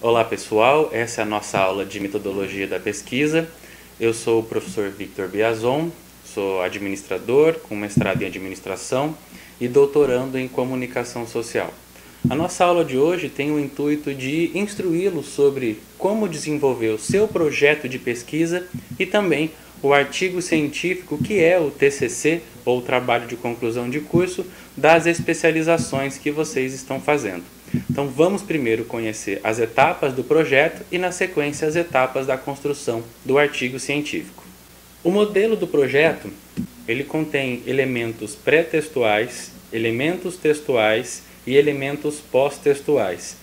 Olá pessoal, essa é a nossa aula de metodologia da pesquisa. Eu sou o professor Victor Biazon, sou administrador com mestrado em administração e doutorando em comunicação social. A nossa aula de hoje tem o intuito de instruí-lo sobre como desenvolver o seu projeto de pesquisa e também o artigo científico que é o TCC, ou trabalho de conclusão de curso, das especializações que vocês estão fazendo. Então vamos primeiro conhecer as etapas do projeto e na sequência as etapas da construção do artigo científico. O modelo do projeto, ele contém elementos pré-textuais, elementos textuais e elementos pós-textuais.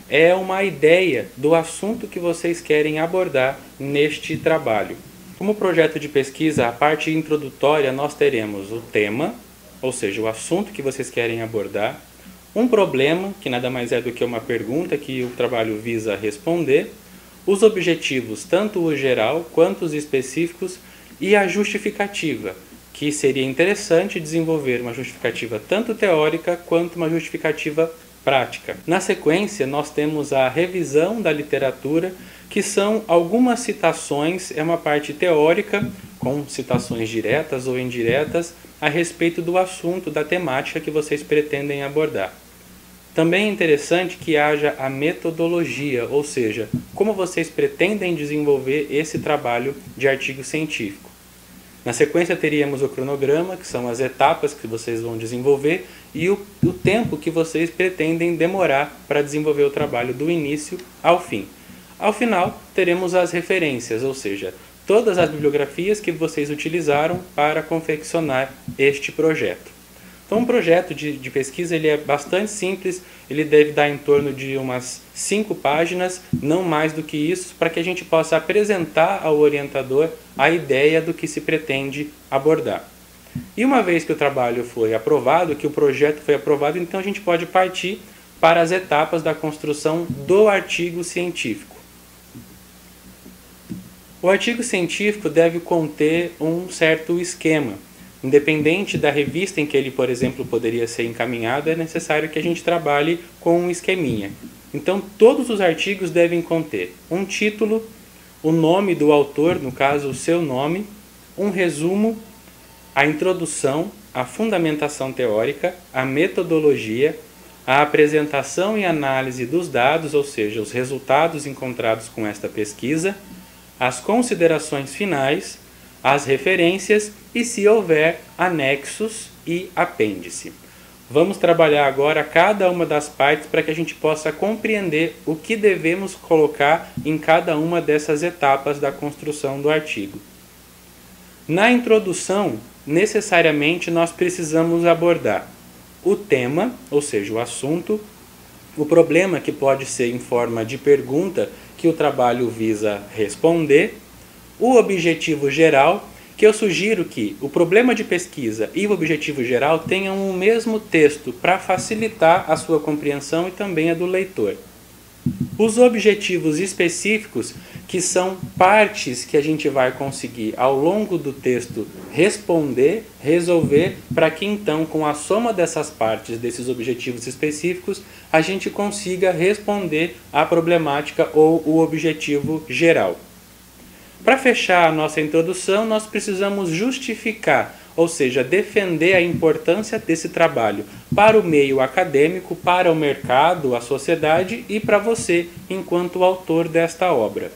É uma ideia do assunto que vocês querem abordar neste trabalho. Como projeto de pesquisa, a parte introdutória nós teremos o tema, ou seja, o assunto que vocês querem abordar, um problema, que nada mais é do que uma pergunta que o trabalho visa responder, os objetivos, tanto o geral quanto os específicos, e a justificativa, que seria interessante desenvolver uma justificativa tanto teórica quanto uma justificativa prática. Na sequência, nós temos a revisão da literatura, que são algumas citações, é uma parte teórica, com citações diretas ou indiretas, a respeito do assunto, da temática que vocês pretendem abordar. Também é interessante que haja a metodologia, ou seja, como vocês pretendem desenvolver esse trabalho de artigo científico. Na sequência teríamos o cronograma, que são as etapas que vocês vão desenvolver, e o tempo que vocês pretendem demorar para desenvolver o trabalho do início ao fim. Ao final, teremos as referências, ou seja, todas as bibliografias que vocês utilizaram para confeccionar este projeto. Então, um projeto de pesquisa ele é bastante simples, ele deve dar em torno de umas 5 páginas, não mais do que isso, para que a gente possa apresentar ao orientador a ideia do que se pretende abordar. E uma vez que o trabalho foi aprovado, que o projeto foi aprovado, então a gente pode partir para as etapas da construção do artigo científico. O artigo científico deve conter um certo esquema. Independente da revista em que ele, por exemplo, poderia ser encaminhado, é necessário que a gente trabalhe com um esqueminha. Então, todos os artigos devem conter um título, o nome do autor, no caso, o seu nome, um resumo, a introdução, a fundamentação teórica, a metodologia, a apresentação e análise dos dados, ou seja, os resultados encontrados com esta pesquisa, as considerações finais, as referências e, se houver, anexos e apêndice. Vamos trabalhar agora cada uma das partes para que a gente possa compreender o que devemos colocar em cada uma dessas etapas da construção do artigo. Na introdução, necessariamente nós precisamos abordar o tema, ou seja, o assunto, o problema, que pode ser em forma de pergunta que o trabalho visa responder, o objetivo geral, que eu sugiro que o problema de pesquisa e o objetivo geral tenham o mesmo texto para facilitar a sua compreensão e também a do leitor. Os objetivos específicos, que são partes que a gente vai conseguir ao longo do texto responder, resolver, para que então com a soma dessas partes, desses objetivos específicos, a gente consiga responder à problemática ou o objetivo geral. Para fechar a nossa introdução, nós precisamos justificar, ou seja, defender a importância desse trabalho para o meio acadêmico, para o mercado, a sociedade e para você, enquanto autor desta obra.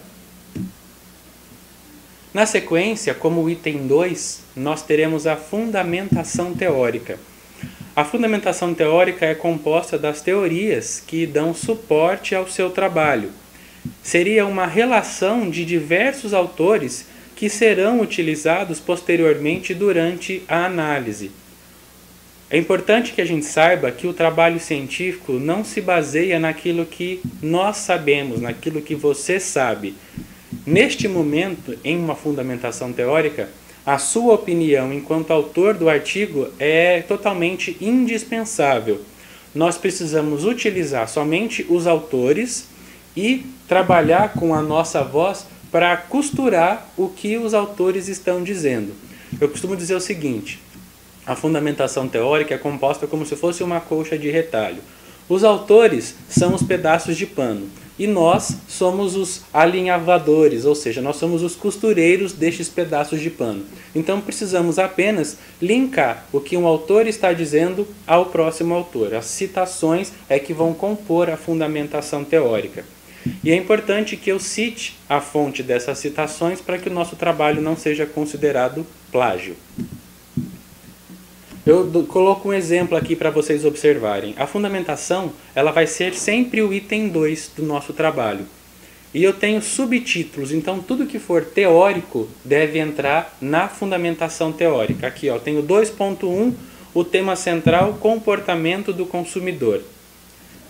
Na sequência, como item 2, nós teremos a fundamentação teórica. A fundamentação teórica é composta das teorias que dão suporte ao seu trabalho. Seria uma relação de diversos autores que serão utilizados posteriormente durante a análise. É importante que a gente saiba que o trabalho científico não se baseia naquilo que nós sabemos, naquilo que você sabe. Neste momento, em uma fundamentação teórica, a sua opinião enquanto autor do artigo é totalmente indispensável. Nós precisamos utilizar somente os autores e trabalhar com a nossa voz para costurar o que os autores estão dizendo. Eu costumo dizer o seguinte: a fundamentação teórica é composta como se fosse uma colcha de retalho. Os autores são os pedaços de pano. e nós somos os alinhavadores, ou seja, nós somos os costureiros destes pedaços de pano. Então precisamos apenas linkar o que um autor está dizendo ao próximo autor. As citações é que vão compor a fundamentação teórica. E é importante que eu cite a fonte dessas citações para que o nosso trabalho não seja considerado plágio. Eu coloco um exemplo aqui para vocês observarem. A fundamentação ela vai ser sempre o item 2 do nosso trabalho. E eu tenho subtítulos, então tudo que for teórico deve entrar na fundamentação teórica. Aqui ó, tenho 2.1, o tema central, comportamento do consumidor.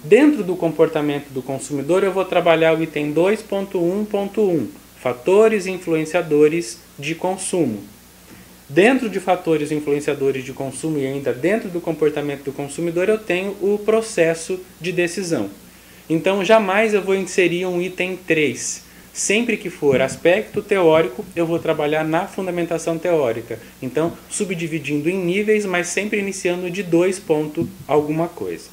Dentro do comportamento do consumidor eu vou trabalhar o item 2.1.1, fatores influenciadores de consumo. Dentro de fatores influenciadores de consumo e ainda dentro do comportamento do consumidor eu tenho o processo de decisão. Então jamais eu vou inserir um item 3. Sempre que for aspecto teórico eu vou trabalhar na fundamentação teórica. Então subdividindo em níveis, mas sempre iniciando de 2 ponto alguma coisa.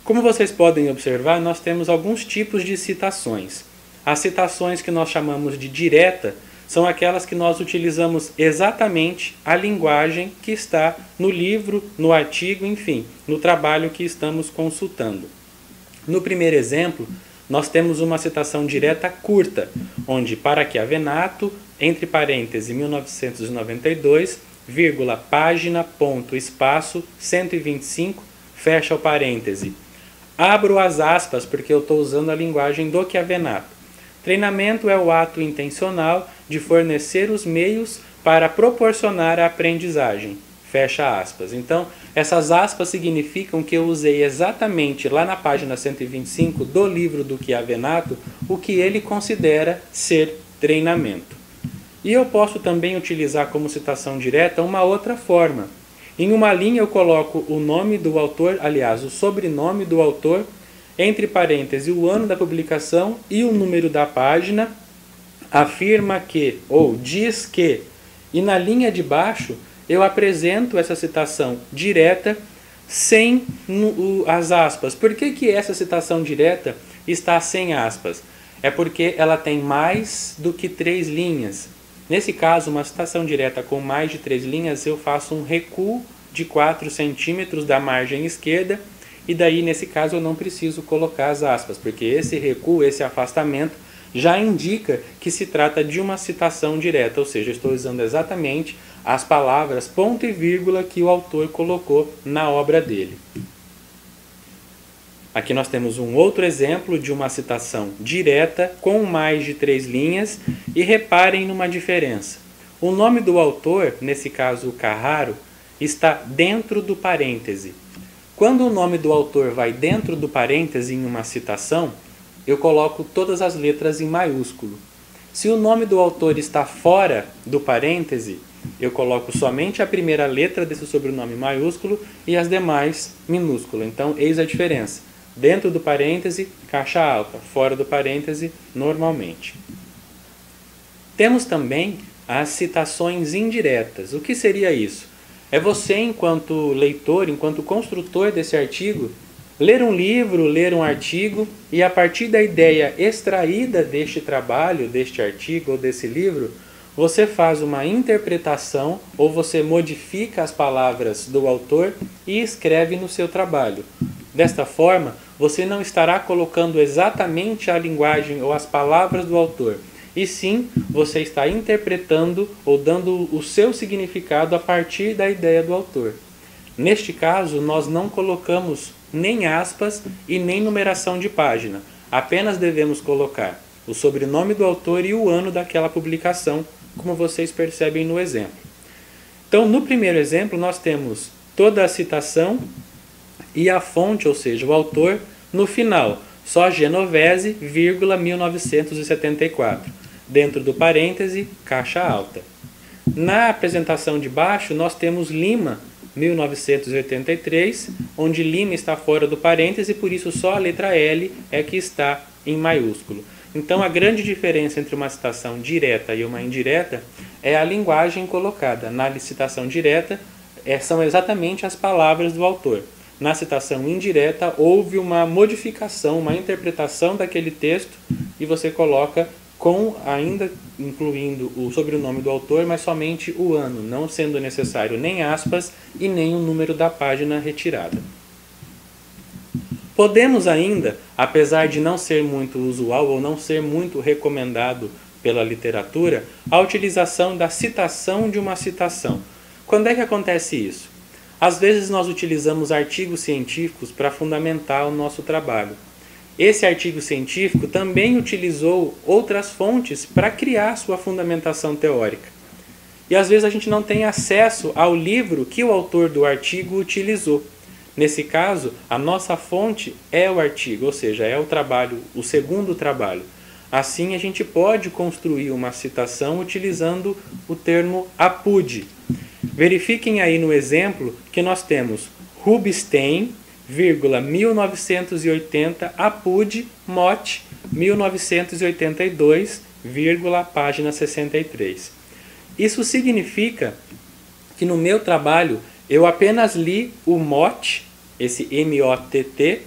Como vocês podem observar, nós temos alguns tipos de citações. As citações que nós chamamos de direta são aquelas que nós utilizamos exatamente a linguagem que está no livro, no artigo, enfim, no trabalho que estamos consultando. No primeiro exemplo, nós temos uma citação direta curta, onde para Chiavenato, entre parênteses 1992, vírgula, página, ponto, espaço, 125, fecha o parêntese. Abro as aspas porque eu estou usando a linguagem do Chiavenato. Treinamento é o ato intencional de fornecer os meios para proporcionar a aprendizagem. Fecha aspas. Então, essas aspas significam que eu usei exatamente lá na página 125 do livro do Chiavenato o que ele considera ser treinamento. E eu posso também utilizar como citação direta uma outra forma. Em uma linha eu coloco o nome do autor, aliás, o sobrenome do autor, entre parênteses, o ano da publicação e o número da página, afirma que, ou diz que, e na linha de baixo eu apresento essa citação direta sem as aspas. Por que essa citação direta está sem aspas? É porque ela tem mais do que 3 linhas. Nesse caso, uma citação direta com mais de 3 linhas, eu faço um recuo de 4 centímetros da margem esquerda, e daí, nesse caso, eu não preciso colocar as aspas, porque esse recuo, esse afastamento, já indica que se trata de uma citação direta, ou seja, eu estou usando exatamente as palavras ponto e vírgula que o autor colocou na obra dele. Aqui nós temos um outro exemplo de uma citação direta com mais de 3 linhas, e reparem numa diferença. O nome do autor, nesse caso Carraro, está dentro do parêntese. Quando o nome do autor vai dentro do parêntese em uma citação, eu coloco todas as letras em maiúsculo. Se o nome do autor está fora do parêntese, eu coloco somente a primeira letra desse sobrenome maiúsculo e as demais minúsculo. Então, eis a diferença. Dentro do parêntese, caixa alta. Fora do parêntese, normalmente. Temos também as citações indiretas. O que seria isso? É você, enquanto leitor, enquanto construtor desse artigo, ler um livro, ler um artigo e a partir da ideia extraída deste trabalho, deste artigo ou desse livro, você faz uma interpretação ou você modifica as palavras do autor e escreve no seu trabalho. Desta forma, você não estará colocando exatamente a linguagem ou as palavras do autor, e sim, você está interpretando ou dando o seu significado a partir da ideia do autor. Neste caso, nós não colocamos nem aspas e nem numeração de página. Apenas devemos colocar o sobrenome do autor e o ano daquela publicação, como vocês percebem no exemplo. Então, no primeiro exemplo, nós temos toda a citação e a fonte, ou seja, o autor, no final, só Genovese, 1974. Dentro do parêntese, caixa alta. Na apresentação de baixo, nós temos Lima, 1983, onde Lima está fora do parêntese, por isso só a letra L é que está em maiúsculo. Então, a grande diferença entre uma citação direta e uma indireta é a linguagem colocada. Na citação direta, são exatamente as palavras do autor. na citação indireta houve uma modificação, uma interpretação daquele texto e você coloca com ainda incluindo o sobrenome do autor, mas somente o ano, não sendo necessário nem aspas e nem o número da página retirada. Podemos ainda, apesar de não ser muito usual ou não ser muito recomendado pela literatura, a utilização da citação de uma citação. Quando é que acontece isso? Às vezes nós utilizamos artigos científicos para fundamentar o nosso trabalho. Esse artigo científico também utilizou outras fontes para criar sua fundamentação teórica. E às vezes a gente não tem acesso ao livro que o autor do artigo utilizou. Nesse caso, a nossa fonte é o artigo, ou seja, é o trabalho, o segundo trabalho. Assim, a gente pode construir uma citação utilizando o termo apud. Verifiquem aí no exemplo que nós temos Rubinstein, 1980, apud, Mott, 1982, página 63. Isso significa que no meu trabalho eu apenas li o Mott, esse M-O-T-T,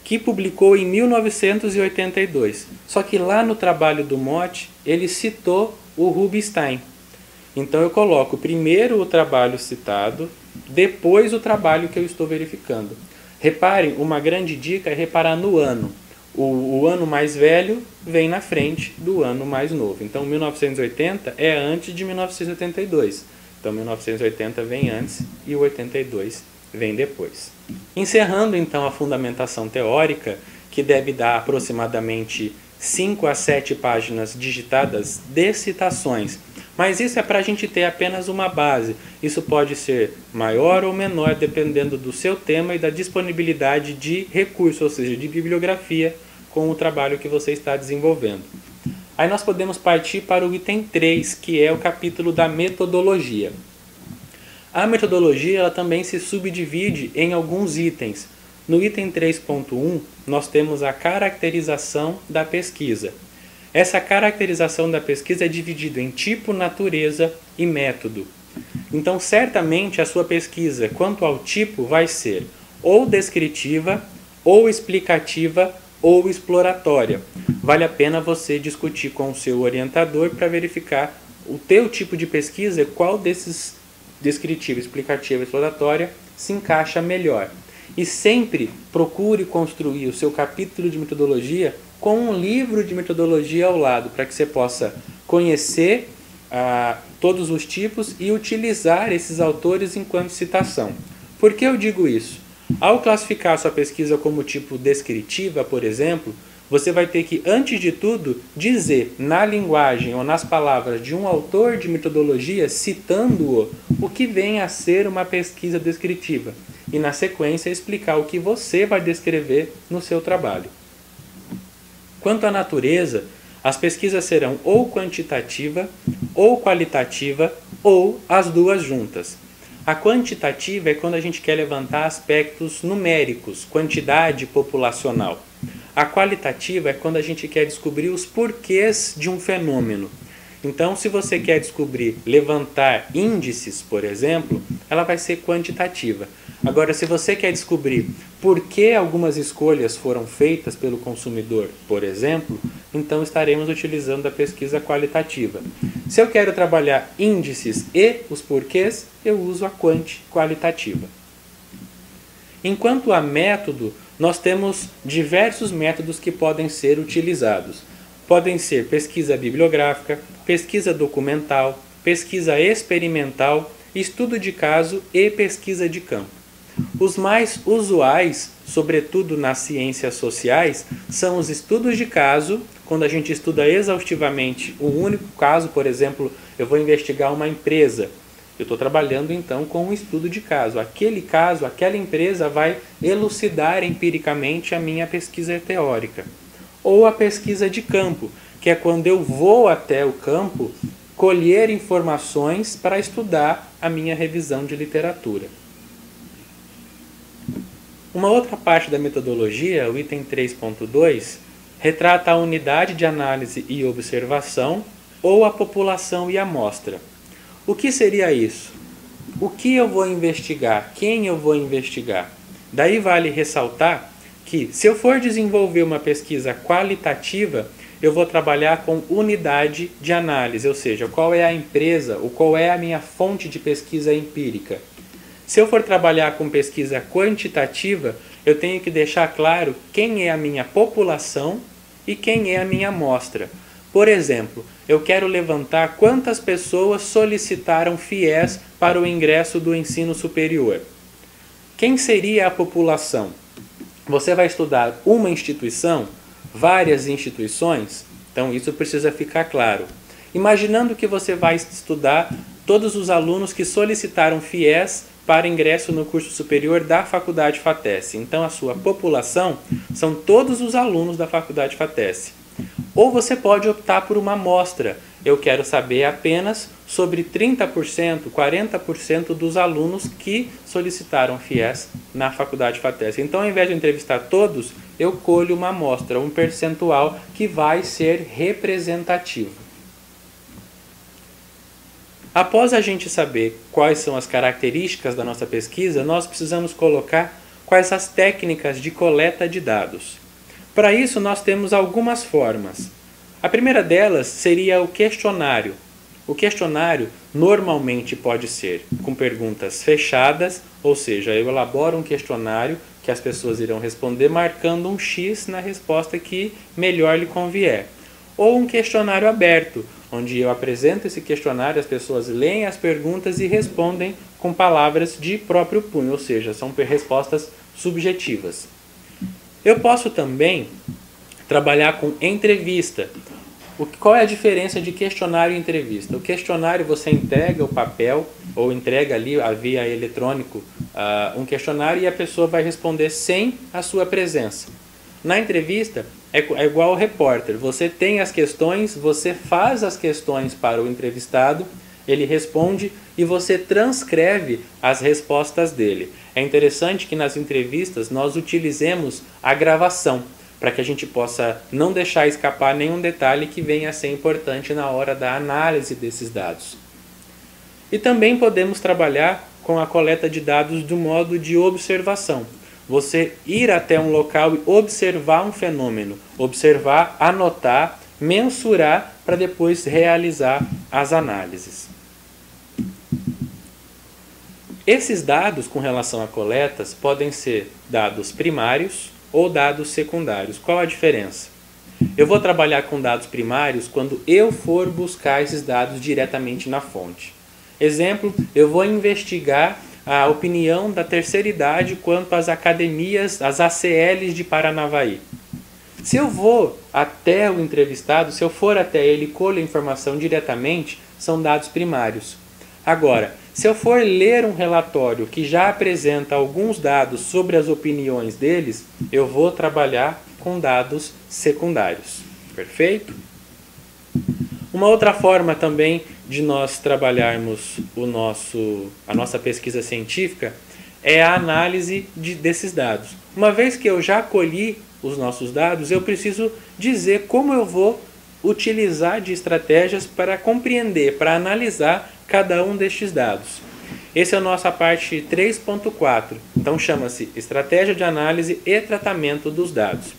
que publicou em 1982. Só que lá no trabalho do Mott, ele citou o Rubinstein. Então eu coloco primeiro o trabalho citado, depois o trabalho que eu estou verificando. Reparem, uma grande dica é reparar no ano. O ano mais velho vem na frente do ano mais novo. Então 1980 é antes de 1982. Então 1980 vem antes e o 82 vem depois. Encerrando então a fundamentação teórica, que deve dar aproximadamente 5 a 7 páginas digitadas de citações. Mas isso é para a gente ter apenas uma base. Isso pode ser maior ou menor, dependendo do seu tema e da disponibilidade de recurso, ou seja, de bibliografia, com o trabalho que você está desenvolvendo. Aí nós podemos partir para o item 3, que é o capítulo da metodologia. A metodologia ela também se subdivide em alguns itens. No item 3.1, nós temos a caracterização da pesquisa. Essa caracterização da pesquisa é dividida em tipo, natureza e método. Então, certamente, a sua pesquisa, quanto ao tipo, vai ser ou descritiva, ou explicativa, ou exploratória. Vale a pena você discutir com o seu orientador para verificar o teu tipo de pesquisa, qual desses descritiva, explicativa e exploratória se encaixa melhor. E sempre procure construir o seu capítulo de metodologia com um livro de metodologia ao lado, para que você possa conhecer todos os tipos e utilizar esses autores enquanto citação. Por que eu digo isso? Ao classificar sua pesquisa como tipo descritiva, por exemplo, você vai ter que, antes de tudo, dizer na linguagem ou nas palavras de um autor de metodologia, citando-o, o que vem a ser uma pesquisa descritiva. E, na sequência, explicar o que você vai descrever no seu trabalho. Quanto à natureza, as pesquisas serão ou quantitativa, ou qualitativa, ou as duas juntas. A quantitativa é quando a gente quer levantar aspectos numéricos, quantidade populacional. A qualitativa é quando a gente quer descobrir os porquês de um fenômeno. Então, se você quer descobrir, levantar índices, por exemplo, ela vai ser quantitativa. Agora, se você quer descobrir por que algumas escolhas foram feitas pelo consumidor, por exemplo, então estaremos utilizando a pesquisa qualitativa. Se eu quero trabalhar índices e os porquês, eu uso a qualitativa. Enquanto a método, nós temos diversos métodos que podem ser utilizados. Podem ser pesquisa bibliográfica, pesquisa documental, pesquisa experimental, estudo de caso e pesquisa de campo. Os mais usuais, sobretudo nas ciências sociais, são os estudos de caso, quando a gente estuda exaustivamente um único caso. Por exemplo, eu vou investigar uma empresa. Eu estou trabalhando então com um estudo de caso. Aquele caso, aquela empresa vai elucidar empiricamente a minha pesquisa teórica. Ou a pesquisa de campo, que é quando eu vou até o campo colher informações para estudar a minha revisão de literatura. Uma outra parte da metodologia, o item 3.2, retrata a unidade de análise e observação ou a população e amostra. O que seria isso? O que eu vou investigar? Quem eu vou investigar? Daí vale ressaltar que, se eu for desenvolver uma pesquisa qualitativa, eu vou trabalhar com unidade de análise, ou seja, qual é a empresa ou qual é a minha fonte de pesquisa empírica. Se eu for trabalhar com pesquisa quantitativa, eu tenho que deixar claro quem é a minha população e quem é a minha amostra. Por exemplo, eu quero levantar quantas pessoas solicitaram FIES para o ingresso do ensino superior. Quem seria a população? Você vai estudar uma instituição, várias instituições? Então isso precisa ficar claro. Imaginando que você vai estudar todos os alunos que solicitaram FIES para ingresso no curso superior da Faculdade FATESS. Então a sua população são todos os alunos da Faculdade FATESS. Ou você pode optar por uma amostra. Eu quero saber apenas sobre 30%, 40% dos alunos que solicitaram FIES na Faculdade FATESS. Então, ao invés de entrevistar todos, eu colho uma amostra, um percentual que vai ser representativo. Após a gente saber quais são as características da nossa pesquisa, nós precisamos colocar quais as técnicas de coleta de dados. Para isso, nós temos algumas formas. A primeira delas seria o questionário. O questionário normalmente pode ser com perguntas fechadas, ou seja, eu elaboro um questionário que as pessoas irão responder marcando um X na resposta que melhor lhe convier. Ou um questionário aberto, onde eu apresento esse questionário, as pessoas leem as perguntas e respondem com palavras de próprio punho, ou seja, são respostas subjetivas. Eu posso também trabalhar com entrevista. Qual é a diferença de questionário e entrevista? O questionário você entrega o papel ou entrega ali via eletrônico um questionário e a pessoa vai responder sem a sua presença. Na entrevista é igual ao repórter. Você tem as questões, você faz as questões para o entrevistado, ele responde e você transcreve as respostas dele. É interessante que nas entrevistas nós utilizemos a gravação, para que a gente possa não deixar escapar nenhum detalhe que venha a ser importante na hora da análise desses dados. E também podemos trabalhar com a coleta de dados do modo de observação. Você ir até um local e observar um fenômeno, observar, anotar, mensurar para depois realizar as análises. Esses dados com relação a coletas podem ser dados primários ou dados secundários. Qual a diferença? Eu vou trabalhar com dados primários quando eu for buscar esses dados diretamente na fonte. Exemplo, eu vou investigar a opinião da terceira idade quanto às academias, as ACLs de Paranavaí. Se eu vou até o entrevistado, se eu for até ele e colho a informação diretamente, são dados primários. Agora, se eu for ler um relatório que já apresenta alguns dados sobre as opiniões deles, eu vou trabalhar com dados secundários. Perfeito? Uma outra forma também de nós trabalharmos a nossa pesquisa científica é a análise desses dados. Uma vez que eu já colhi os nossos dados, eu preciso dizer como eu vou utilizar de estratégias para compreender, para analisar cada um destes dados. Essa é a nossa parte 3.4, então chama-se Estratégia de Análise e Tratamento dos Dados.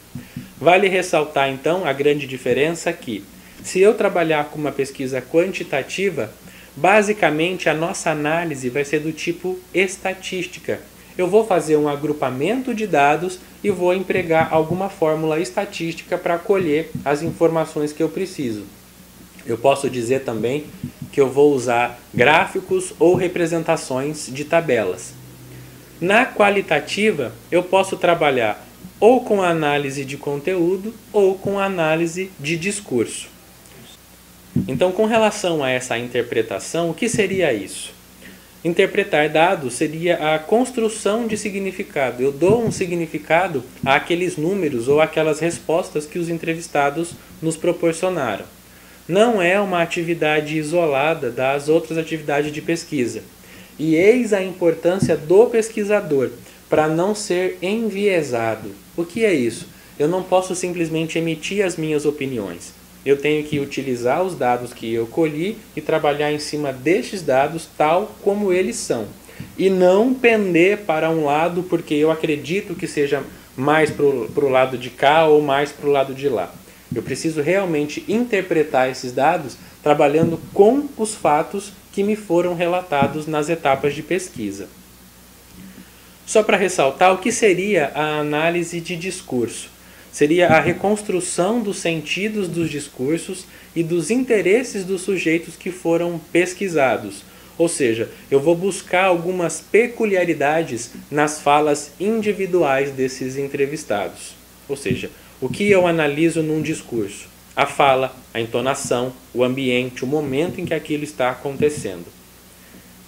Vale ressaltar então a grande diferença aqui. Se eu trabalhar com uma pesquisa quantitativa, basicamente a nossa análise vai ser do tipo estatística. Eu vou fazer um agrupamento de dados e vou empregar alguma fórmula estatística para colher as informações que eu preciso. Eu posso dizer também que eu vou usar gráficos ou representações de tabelas. Na qualitativa, eu posso trabalhar ou com análise de conteúdo ou com análise de discurso. Então, com relação a essa interpretação, o que seria isso? Interpretar dados seria a construção de significado. Eu dou um significado àqueles números ou àquelas respostas que os entrevistados nos proporcionaram. Não é uma atividade isolada das outras atividades de pesquisa. E eis a importância do pesquisador para não ser enviesado. O que é isso? Eu não posso simplesmente emitir as minhas opiniões. Eu tenho que utilizar os dados que eu colhi e trabalhar em cima destes dados tal como eles são. e não pender para um lado porque eu acredito que seja mais para o lado de cá ou mais para o lado de lá. Eu preciso realmente interpretar esses dados trabalhando com os fatos que me foram relatados nas etapas de pesquisa. Só para ressaltar, o que seria a análise de discurso? Seria a reconstrução dos sentidos dos discursos e dos interesses dos sujeitos que foram pesquisados. Ou seja, eu vou buscar algumas peculiaridades nas falas individuais desses entrevistados. Ou seja, o que eu analiso num discurso? A fala, a entonação, o ambiente, o momento em que aquilo está acontecendo.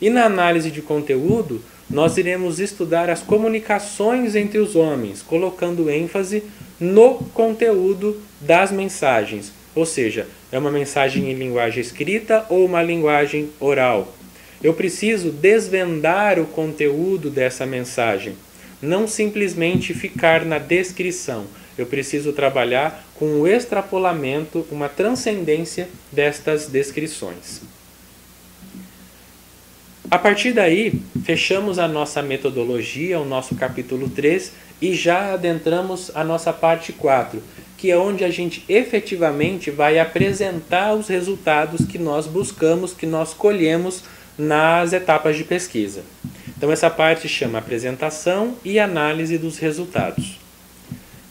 E na análise de conteúdo, nós iremos estudar as comunicações entre os homens, colocando ênfase no conteúdo das mensagens. Ou seja, é uma mensagem em linguagem escrita ou uma linguagem oral. Eu preciso desvendar o conteúdo dessa mensagem, não simplesmente ficar na descrição. Eu preciso trabalhar com o extrapolamento, uma transcendência destas descrições. A partir daí, fechamos a nossa metodologia, o nosso capítulo 3, e já adentramos a nossa parte 4, que é onde a gente efetivamente vai apresentar os resultados que nós buscamos, que nós colhemos nas etapas de pesquisa. Então essa parte chama apresentação e análise dos resultados.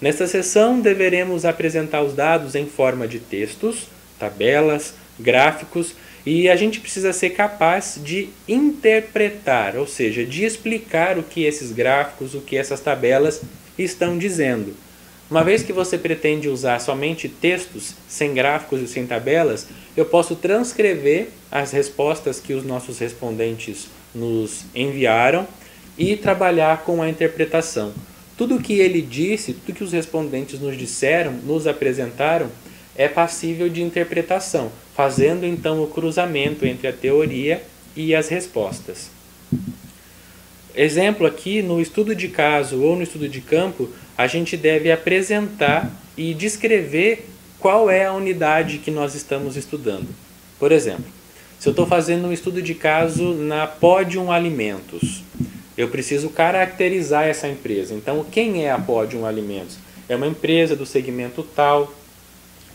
Nesta sessão deveremos apresentar os dados em forma de textos, tabelas, gráficos, e a gente precisa ser capaz de interpretar, ou seja, de explicar o que esses gráficos, o que essas tabelas estão dizendo. Uma vez que você pretende usar somente textos, sem gráficos e sem tabelas, eu posso transcrever as respostas que os nossos respondentes nos enviaram e trabalhar com a interpretação. Tudo o que ele disse, tudo que os respondentes nos disseram, nos apresentaram, é passível de interpretação, fazendo então o cruzamento entre a teoria e as respostas. Exemplo aqui, no estudo de caso ou no estudo de campo, a gente deve apresentar e descrever qual é a unidade que nós estamos estudando. Por exemplo, se eu estou fazendo um estudo de caso na Podium Alimentos, eu preciso caracterizar essa empresa. Então, quem é a Podium Alimentos? É uma empresa do segmento tal,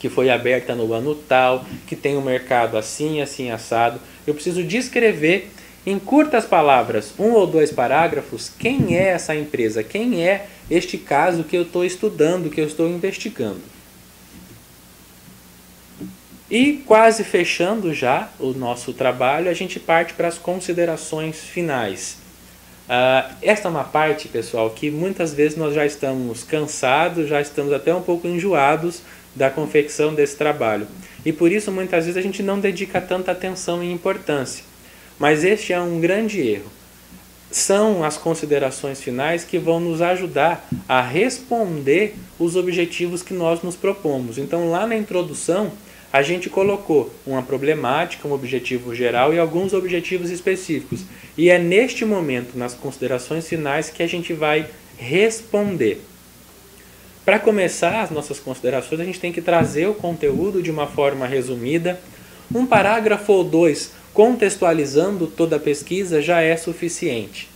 que foi aberta no ano tal, que tem um mercado assim, assim, assado. Eu preciso descrever em curtas palavras, 1 ou 2 parágrafos, quem é essa empresa, quem é este caso que eu estou estudando, que eu estou investigando. E quase fechando já o nosso trabalho, a gente parte para as considerações finais. Esta é uma parte, pessoal, que muitas vezes nós já estamos cansados, já estamos até um pouco enjoados da confecção desse trabalho. E por isso, muitas vezes, a gente não dedica tanta atenção e importância. Mas este é um grande erro. São as considerações finais que vão nos ajudar a responder os objetivos que nós nos propomos. Então, lá na introdução, a gente colocou uma problemática, um objetivo geral e alguns objetivos específicos. E é neste momento, nas considerações finais, que a gente vai responder. Para começar as nossas considerações, a gente tem que trazer o conteúdo de uma forma resumida. Um parágrafo ou 2 contextualizando toda a pesquisa já é suficiente.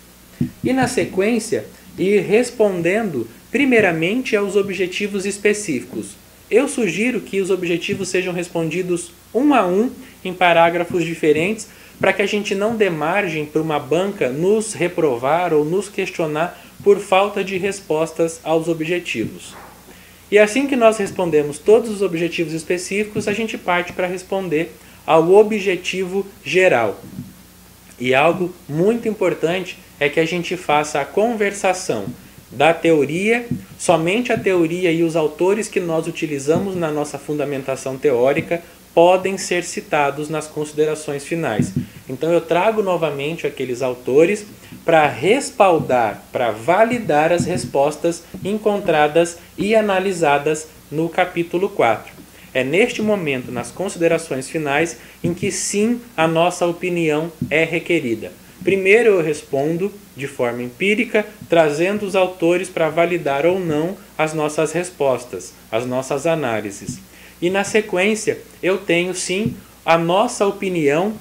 E na sequência, ir respondendo primeiramente aos objetivos específicos. Eu sugiro que os objetivos sejam respondidos um a um em parágrafos diferentes, para que a gente não dê margem para uma banca nos reprovar ou nos questionar por falta de respostas aos objetivos. E assim que nós respondemos todos os objetivos específicos, a gente parte para responder ao objetivo geral. E algo muito importante é que a gente faça a conversação da teoria, somente a teoria e os autores que nós utilizamos na nossa fundamentação teórica podem ser citados nas considerações finais. Então eu trago novamente aqueles autores para respaldar, para validar as respostas encontradas e analisadas no capítulo 4. É neste momento, nas considerações finais, em que sim, a nossa opinião é requerida. Primeiro eu respondo de forma empírica, trazendo os autores para validar ou não as nossas respostas, as nossas análises. E na sequência, eu tenho sim a nossa opinião,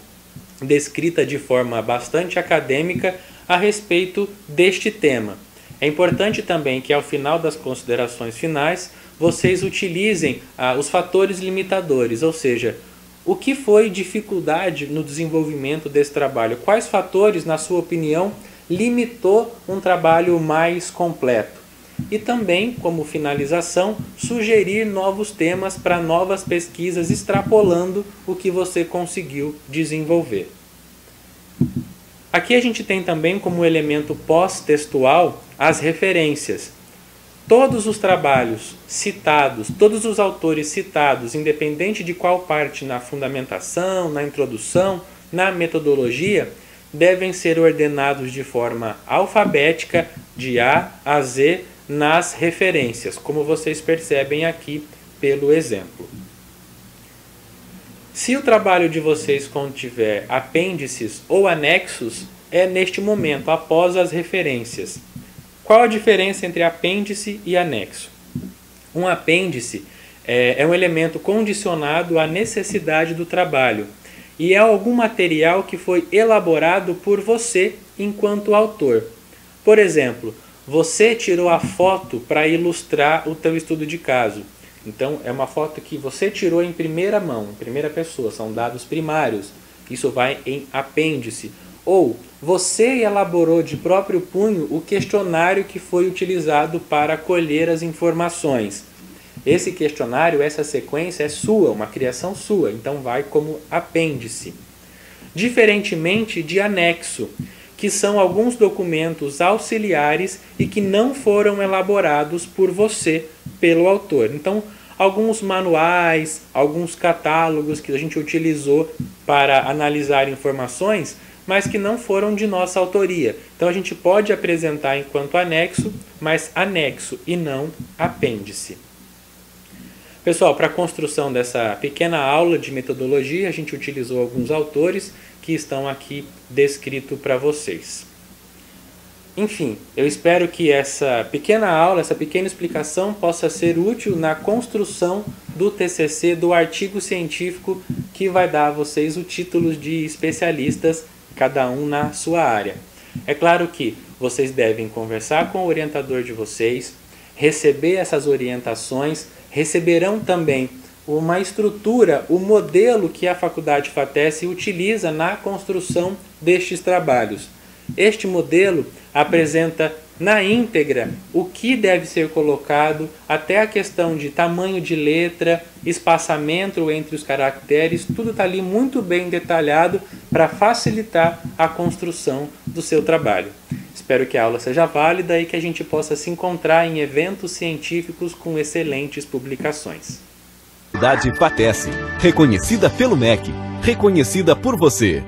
descrita de forma bastante acadêmica, a respeito deste tema. É importante também que ao final das considerações finais vocês utilizem os fatores limitadores, ou seja, o que foi dificuldade no desenvolvimento desse trabalho? Quais fatores, na sua opinião, limitou um trabalho mais completo? E também, como finalização, sugerir novos temas para novas pesquisas, extrapolando o que você conseguiu desenvolver. Aqui a gente tem também como elemento pós-textual as referências. Todos os trabalhos citados, todos os autores citados, independente de qual parte na fundamentação, na introdução, na metodologia, devem ser ordenados de forma alfabética, de A a Z, nas referências, como vocês percebem aqui pelo exemplo. Se o trabalho de vocês contiver apêndices ou anexos, é neste momento, após as referências. Qual a diferença entre apêndice e anexo? Um apêndice é um elemento condicionado à necessidade do trabalho e é algum material que foi elaborado por você enquanto autor. Por exemplo, você tirou a foto para ilustrar o teu estudo de caso. Então, é uma foto que você tirou em primeira mão, em primeira pessoa, são dados primários. Isso vai em apêndice. Ou você elaborou de próprio punho o questionário que foi utilizado para colher as informações. Esse questionário, essa sequência é sua, uma criação sua, então vai como apêndice. Diferentemente de anexo, que são alguns documentos auxiliares e que não foram elaborados por você, pelo autor. Então, alguns manuais, alguns catálogos que a gente utilizou para analisar informações, mas que não foram de nossa autoria. Então, a gente pode apresentar enquanto anexo, mas anexo e não apêndice. Pessoal, para a construção dessa pequena aula de metodologia, a gente utilizou alguns autores que estão aqui descritos para vocês. Enfim, eu espero que essa pequena aula, essa pequena explicação possa ser útil na construção do TCC, do artigo científico que vai dar a vocês o título de especialistas, cada um na sua área. É claro que vocês devem conversar com o orientador de vocês, receber essas orientações, receberão também uma estrutura, o modelo que a Faculdade FATESS utiliza na construção destes trabalhos. Este modelo apresenta na íntegra o que deve ser colocado, até a questão de tamanho de letra, espaçamento entre os caracteres, tudo está ali muito bem detalhado para facilitar a construção do seu trabalho. Espero que a aula seja válida e que a gente possa se encontrar em eventos científicos com excelentes publicações. Faculdade FATESS, reconhecida pelo MEC, reconhecida por você.